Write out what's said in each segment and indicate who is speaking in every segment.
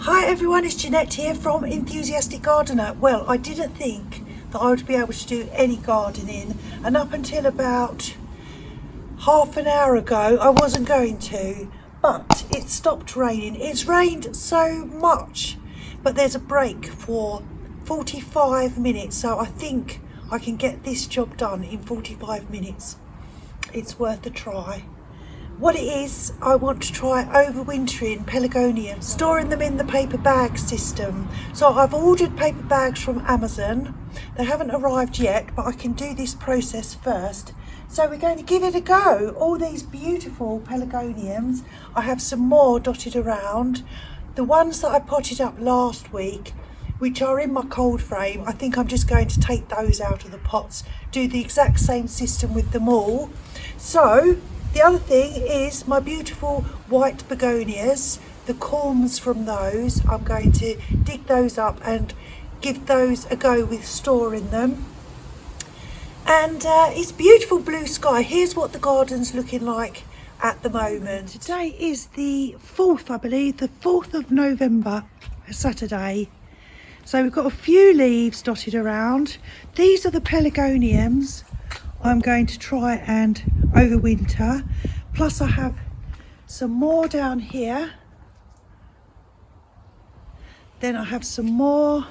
Speaker 1: Hi everyone, it's Janette here from Enthusiastic Gardener. Well, I didn't think that I would be able to do any gardening, and up until about half an hour ago I wasn't going to, but it stopped raining. It's rained so much, but there's a break for 45 minutes, so I think I can get this job done in 45 minutes. It's worth a try. What it is, I want to try overwintering pelargoniums, storing them in the paper bag system. So I've ordered paper bags from Amazon. They haven't arrived yet, but I can do this process first. So we're going to give it a go. All these beautiful pelargoniums. I have some more dotted around. The ones that I potted up last week, which are in my cold frame, I think I'm just going to take those out of the pots, do the exact same system with them all. So the other thing is my beautiful white begonias, the corms from those. I'm going to dig those up and give those a go with storing them. And it's beautiful blue sky. Here's what the garden's looking like at the moment. Today is the 4th, I believe, the 4th of November, a Saturday. So we've got a few leaves dotted around. These are the pelargoniums I'm going to try and overwinter. Plus I have some more down here. Then I have some more.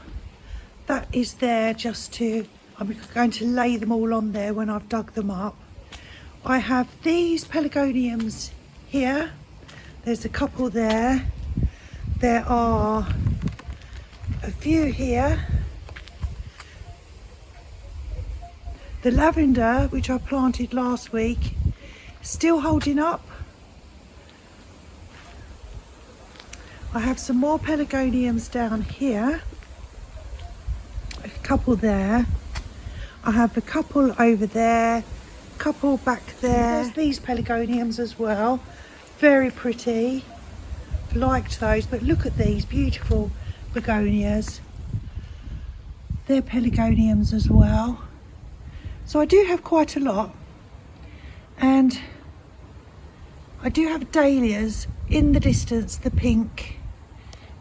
Speaker 1: That is there just to, I'm going to lay them all on there when I've dug them up. I have these pelargoniums here. There's a couple there. There are a few here. The lavender, which I planted last week, still holding up. I have some more pelargoniums down here. A couple there. I have a couple over there. A couple back there. There's these pelargoniums as well. Very pretty. Liked those, but look at these beautiful begonias. They're pelargoniums as well. So I do have quite a lot, and I do have dahlias in the distance, the pink.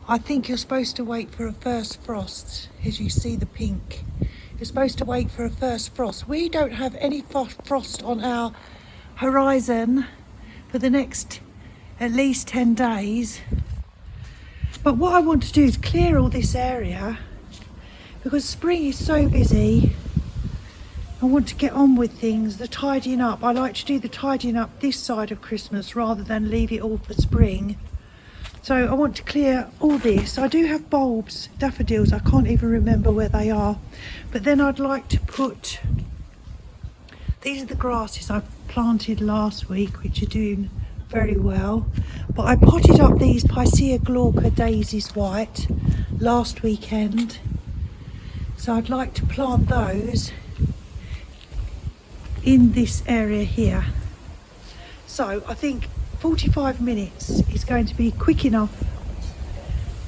Speaker 1: I think you're supposed to wait for a first frost. As you see the pink, you're supposed to wait for a first frost. We don't have any frost on our horizon for the next at least 10 days. But what I want to do is clear all this area, because spring is so busy. I want to get on with things, the tidying up. I like to do the tidying up this side of Christmas rather than leave it all for spring. So I want to clear all this. I do have bulbs, daffodils, I can't even remember where they are. But then I'd like to put, these are the grasses I planted last week, which are doing very well. But I potted up these Picea glauca daisies white last weekend. So I'd like to plant those in this area here. So I think 45 minutes is going to be quick enough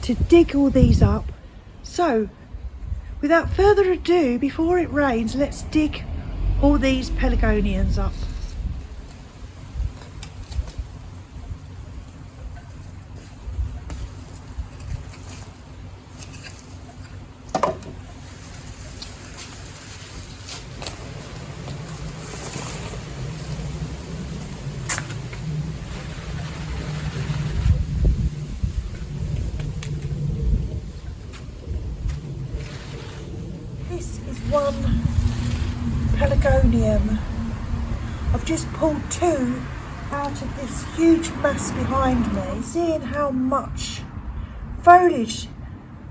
Speaker 1: to dig all these up. So without further ado, before it rains, let's dig all these pelargoniums up. This is one pelargonium. I've just pulled two out of this huge mass behind me. Seeing how much foliage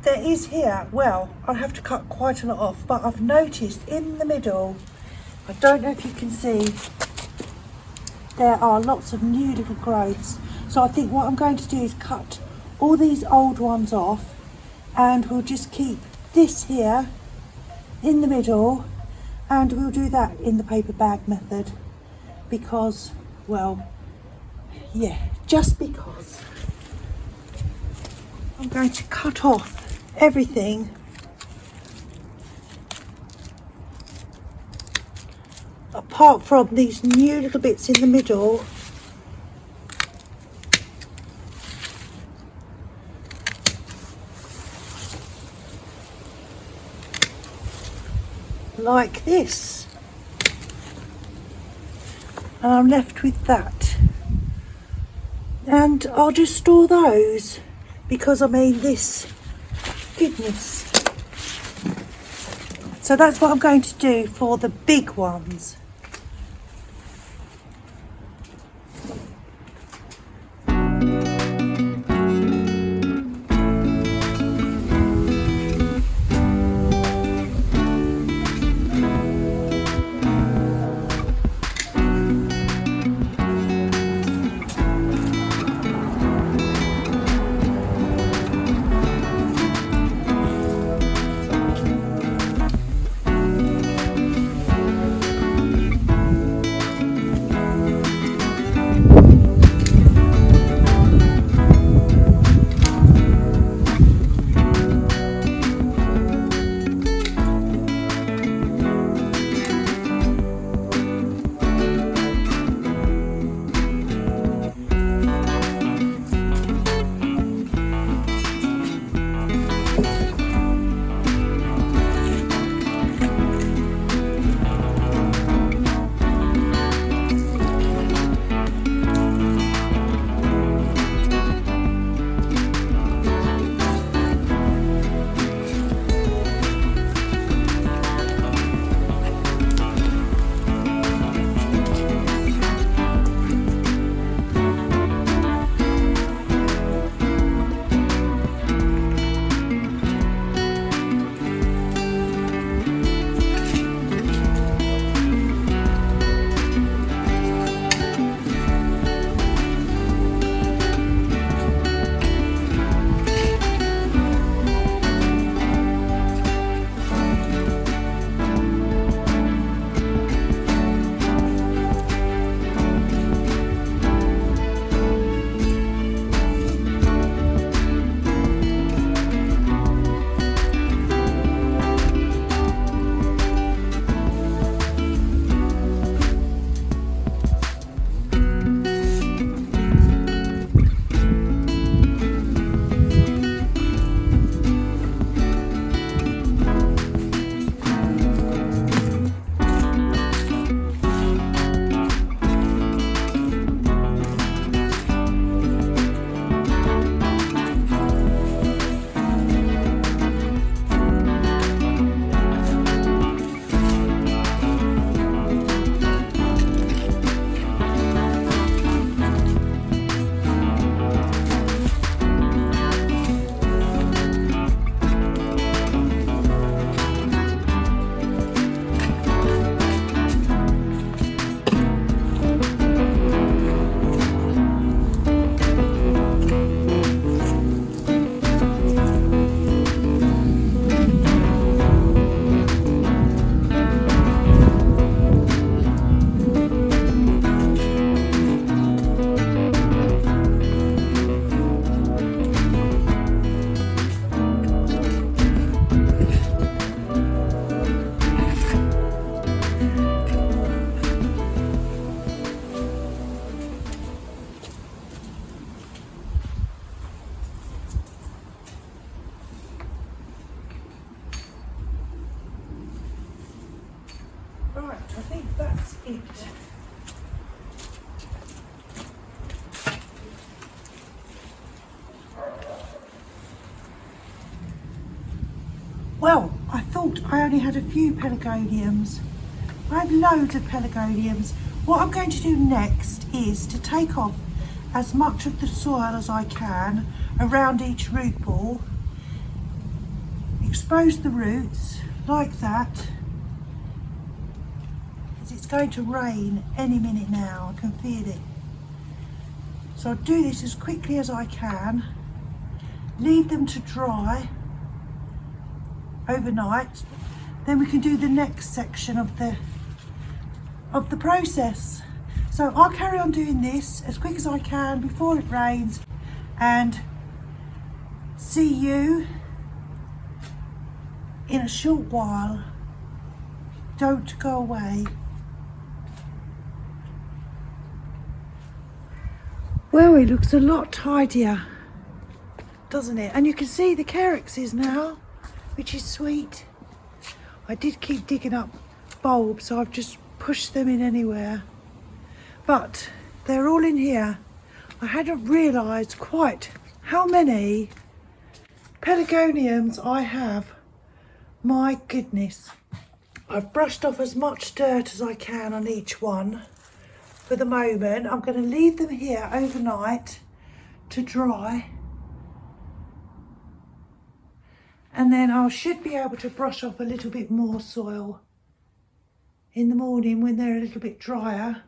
Speaker 1: there is here, well, I have to cut quite a lot off, but I've noticed in the middle, I don't know if you can see, there are lots of new little growths. So I think what I'm going to do is cut all these old ones off, and we'll just keep this here in the middle, and we'll do that in the paper bag method because, well, yeah, just because. I'm going to cut off everything apart from these new little bits in the middle. like this. And I'm left with that. And I'll just store those because I mean this, goodness. So that's what I'm going to do for the big ones. Right, I think that's it. Well, I thought I only had a few pelargoniums. I have loads of pelargoniums. What I'm going to do next is to take off as much of the soil as I can around each root ball, expose the roots like that, because it's going to rain any minute now, I can feel it. So I'll do this as quickly as I can, leave them to dry overnight, then we can do the next section of the process. So I'll carry on doing this as quick as I can before it rains, and see you in a short while. Don't go away. Well, it looks a lot tidier, doesn't it? And you can see the calyxes now, which is sweet. I did keep digging up bulbs, so I've just pushed them in anywhere. But they're all in here. I hadn't realised quite how many pelargoniums I have. My goodness. I've brushed off as much dirt as I can on each one. For the moment, I'm going to leave them here overnight to dry. And then I should be able to brush off a little bit more soil in the morning when they're a little bit drier.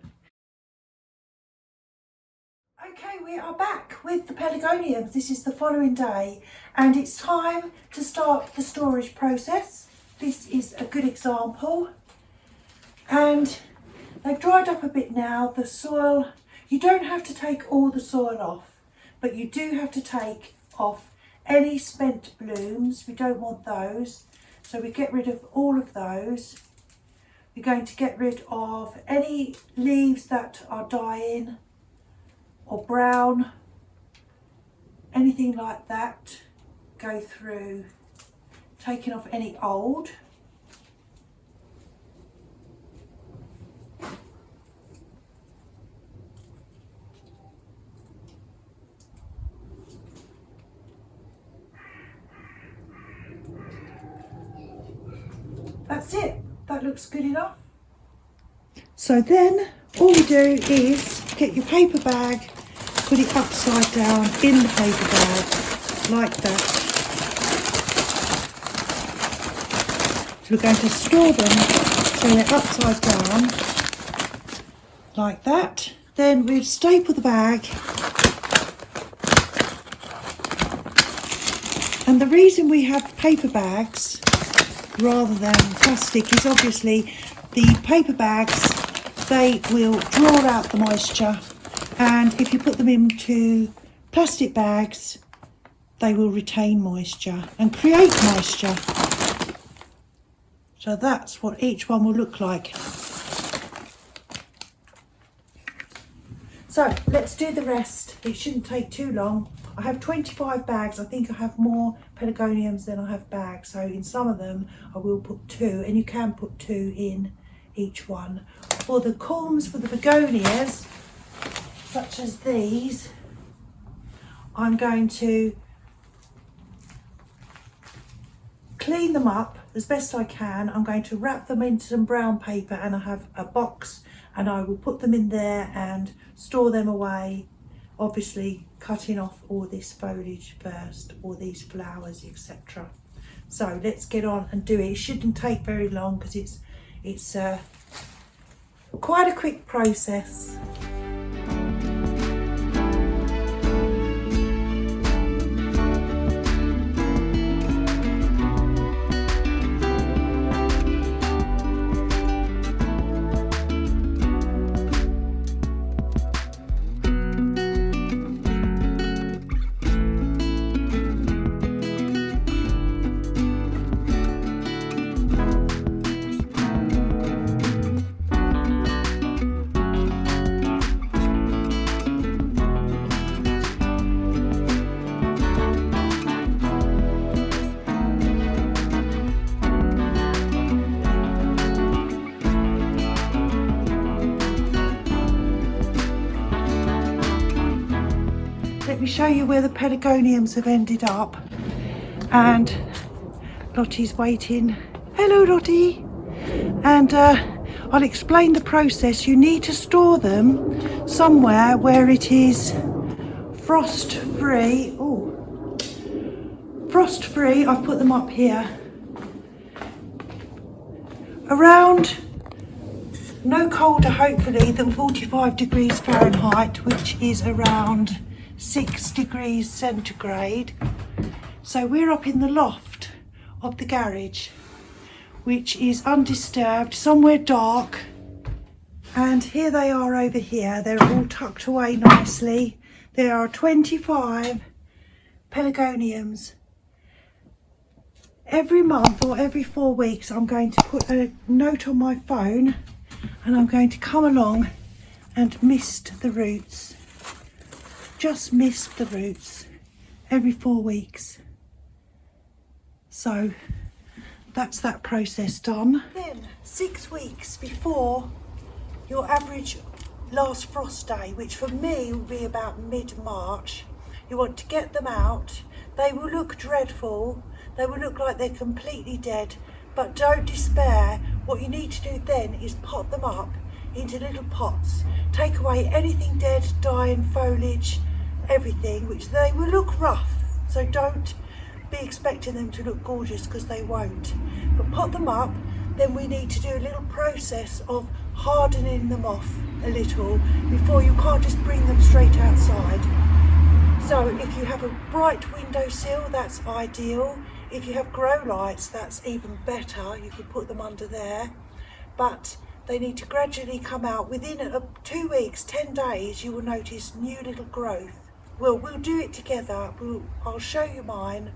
Speaker 1: Okay, we are back with the pelargoniums. This is the following day and it's time to start the storage process. This is a good example. And they've dried up a bit now. The soil, you don't have to take all the soil off, but you do have to take off any spent blooms. We don't want those. So we get rid of all of those. We're going to get rid of any leaves that are dying or brown, anything like that. Go through taking off any old. That's it. That looks good enough. So then all we do is get your paper bag, put it upside down in the paper bag like that. So we're going to store them so they're upside down like that. Then we'd staple the bag. And the reason we have paper bags rather than plastic is obviously the paper bags, they will draw out the moisture, and if you put them into plastic bags they will retain moisture and create moisture. So that's what each one will look like. So let's do the rest. It shouldn't take too long. I have 25 bags. I think I have more pelargoniums than I have bags. So in some of them I will put 2, and you can put 2 in each one. For the culms, for the begonias, such as these, I'm going to clean them up as best I can. I'm going to wrap them into some brown paper, and I have a box and I will put them in there and store them away, obviously cutting off all this foliage first, all these flowers, etc. So let's get on and do it. It shouldn't take very long because it's quite a quick process. Let me show you where the pelargoniums have ended up. And Lottie's waiting. Hello Lottie. And I'll explain the process. You need to store them somewhere where it is frost free. Oh, frost free. I've put them up here. Around no colder hopefully than 45 degrees Fahrenheit, which is around 6 degrees centigrade. So we're up in the loft of the garage, which is undisturbed, somewhere dark. And here they are over here. They're all tucked away nicely. There are 25 pelargoniums. Every month or every 4 weeks I'm going to put a note on my phone and I'm going to come along and mist the roots. Just mist the roots every 4 weeks. So that's that process done. Then 6 weeks before your average last frost day, which for me will be about mid-March, you want to get them out. They will look dreadful, they will look like they're completely dead, but don't despair. What you need to do then is pot them up into little pots, take away anything dead, dying, foliage, everything, which they will look rough, so don't be expecting them to look gorgeous because they won't. But pot them up, then we need to do a little process of hardening them off a little before. You can't just bring them straight outside. So if you have a bright windowsill, that's ideal. If you have grow lights, that's even better. You could put them under there, but they need to gradually come out. Within 2 weeks, 10 days, you will notice new little growth. Well, we'll do it together. I'll show you mine.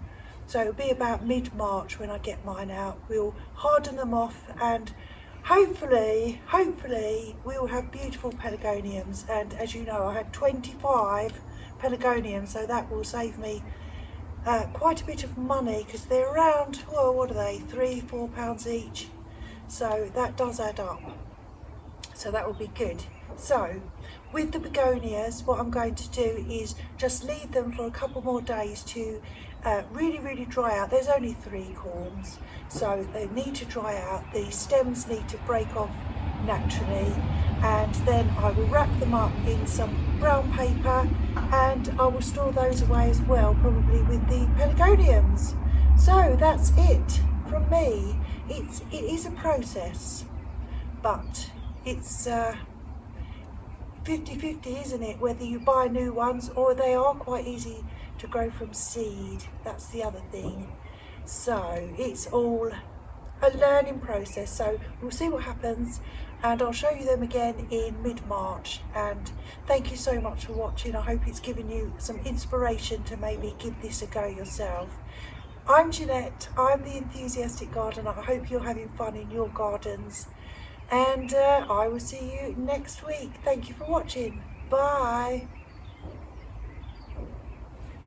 Speaker 1: So it'll be about mid-March when I get mine out. We'll harden them off, and hopefully we'll have beautiful pelargoniums. And as you know, I had 25 pelargoniums, so that will save me quite a bit of money, because they're around, well, what are they, £3-4 each? So that does add up. So that will be good. So with the begonias, what I'm going to do is just leave them for a couple more days to really dry out. There's only 3 corms, so they need to dry out. The stems need to break off naturally, and then I will wrap them up in some brown paper, and I will store those away as well, probably with the pelargoniums. So that's it from me. It is a process, but it's 50-50, isn't it, whether you buy new ones, or they are quite easy to grow from seed. That's the other thing. So it's all a learning process. So we'll see what happens, and I'll show you them again in mid-March. And thank you so much for watching. I hope it's given you some inspiration to maybe give this a go yourself. I'm Janette, I'm the Enthusiastic Gardener. I hope you're having fun in your gardens, and I will see you next week. Thank you for watching. Bye.